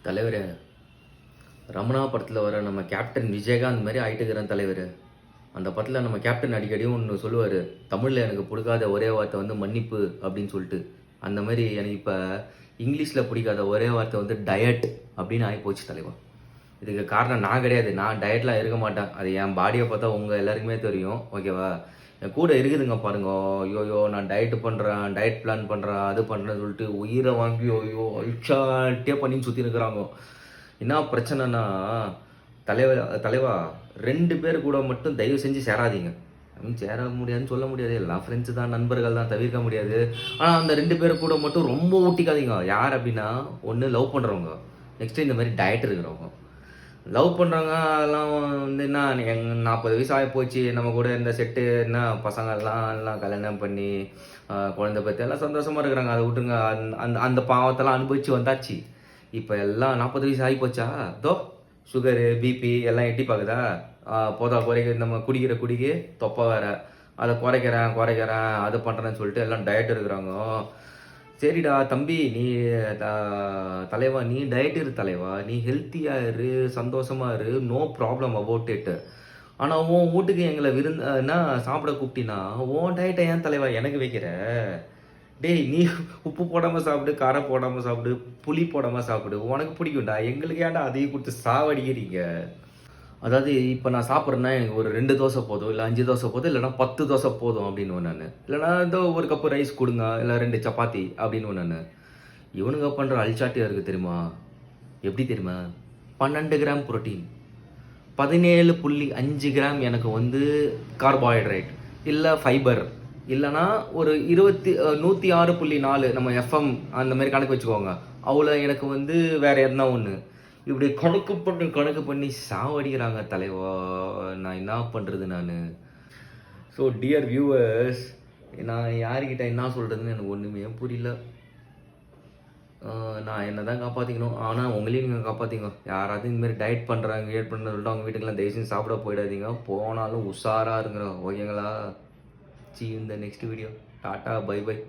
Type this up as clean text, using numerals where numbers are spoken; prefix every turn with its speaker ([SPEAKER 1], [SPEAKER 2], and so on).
[SPEAKER 1] தலைவரே, ரமணா படத்தில் வர நம்ம கேப்டன் விஜயகாந்த் மாதிரி ஆயிட்டுக்கிறேன் தலைவர். அந்த படத்தில் நம்ம கேப்டன் அடிக்கடியும் ஒன்று சொல்லுவார், தமிழில் எனக்கு பிடிக்காத ஒரே வார்த்தை வந்து மன்னிப்பு அப்படின்னு சொல்லிட்டு. அந்த மாதிரி எனக்கு இப்போ இங்கிலீஷில் பிடிக்காத ஒரே வார்த்தை வந்து டயட் அப்படின்னு ஆகிப்போச்சு தலைவா. இதுக்கு காரணம் நான் கிடையாது. நான் டயட்லாம் இருக்க மாட்டேன். அது என் பாடியை பார்த்தா உங்கள் எல்லாருக்குமே தெரியும், ஓகேவா? என் கூட இருக்குதுங்க பாருங்க. ஐயோயோ நான் டயட் பண்ணுறேன், டயட் பிளான் பண்ணுறேன், அது பண்ணுறேன்னு சொல்லிட்டு உயிரை வாங்கி ஐயோ அழிச்சாட்டே பண்ணின்னு சுற்றி இருக்கிறாங்க. என்ன பிரச்சனைனா, தலைவா 2 பேர் கூட மட்டும் தயவு செஞ்சு சேராதீங்க. சேர முடியாதுன்னு சொல்ல முடியாது, எல்லாம் ஃப்ரெண்ட்ஸு தான், நண்பர்கள் தான், தவிர்க்க முடியாது. ஆனால் அந்த 2 பேர் கூட மட்டும் ரொம்ப ஊட்டிக்காதீங்க. யார் அப்படின்னா, ஒன்று லவ் பண்ணுறவங்க, நெக்ஸ்ட்டு இந்த மாதிரி டயட் இருக்கிறவங்க. லவ் பண்ணுறாங்க அதெல்லாம் வந்து என்ன, 40 வயசு ஆகி போச்சு, நம்ம கூட இந்த செட்டு என்ன பசங்கள்லாம் எல்லாம் கல்யாணம் பண்ணி குழந்தை பற்றி எல்லாம் சந்தோஷமாக இருக்கிறாங்க. அதை விட்டுருங்க. அந்த அந்த பாவத்தெல்லாம் அனுபவித்து வந்தாச்சு. இப்போ எல்லாம் 40 வயசு ஆகி போச்சா, தோ சுகரு பிபி எல்லாம் எட்டி பார்க்குதா. போதா குறைக்க நம்ம குடிக்கிற குடிக்கு தொப்பை வேற, அதை குறைக்கிறேன் அதை பண்ணுறேன்னு சொல்லிட்டு எல்லாம் டயட் இருக்கிறாங்க. சரிடா தம்பி, நீ தலைவா, நீ டயட் இரு தலைவா, நீ ஹெல்த்தியாக இரு, சந்தோஷமாக இரு, நோ ப்ராப்ளம் அபவுட் இட். ஆனால் உன் வீட்டுக்கு எங்களை விருந்துனா சாப்பிட கூப்பிட்டினா உன் டயட்டை ஏன் தலைவா எனக்கு வைக்கிற? டேய், நீ உப்பு போடாமல் சாப்பிடு, காரம் போடாமல் சாப்பிடு, புளி போடாமல் சாப்பிடு, உனக்கு பிடிக்கும்டா. எங்களுக்கு ஏன்டா அதையும் கொடுத்து சாவடிக்கிறீங்க? அதாவது இப்போ நான் சாப்பிட்றேன்னா எனக்கு ஒரு 2 தோசை போதும், இல்லை 5 தோசை போதும், இல்லைனா 10 தோசை போதும் அப்படின்னுவேன் நான். இல்லைனா ஏதோ ஒரு கப்பு ரைஸ் கொடுங்க, இல்லை 2 சப்பாத்தி அப்படின்னுவேன் நான். இவனுங்க பண்ணுற அல்சாட்டியாக இருக்குது தெரியுமா? எப்படி தெரியுமா? 12 கிராம் புரோட்டீன், 17.5 கிராம் எனக்கு வந்து கார்போஹைட்ரேட் இல்லை ஃபைபர், இல்லைனா ஒரு 106.4 நம்ம எஃப்எம் அந்த மாதிரி கணக்கு வச்சுக்கோங்க. அவ்வளோ எனக்கு வந்து வேறு எதுனா ஒன்று. இப்படி கணக்கு பண்ணி சாவடிக்கிறாங்க தலைவா. நான் என்ன பண்ணுறது நான்? ஸோ டியர் வியூவர்ஸ், நான் யார்கிட்ட என்ன சொல்கிறதுன்னு எனக்கு ஒன்றுமே புரியல. நான் என்ன தான் காப்பாற்றிக்கணும், ஆனால் உங்களையும் நீங்கள் காப்பாற்றிங்க. யாராவது இந்தமாரி டயட் பண்ணுறாங்க சொல்லிட்டு அவங்க வீட்டுக்கெல்லாம் தயவு செஞ்சு சாப்பிட போயிடாதீங்க. போனாலும் உஷாராக இருங்க, ஓகேங்களா? See you in the next video. Tata, bye bye.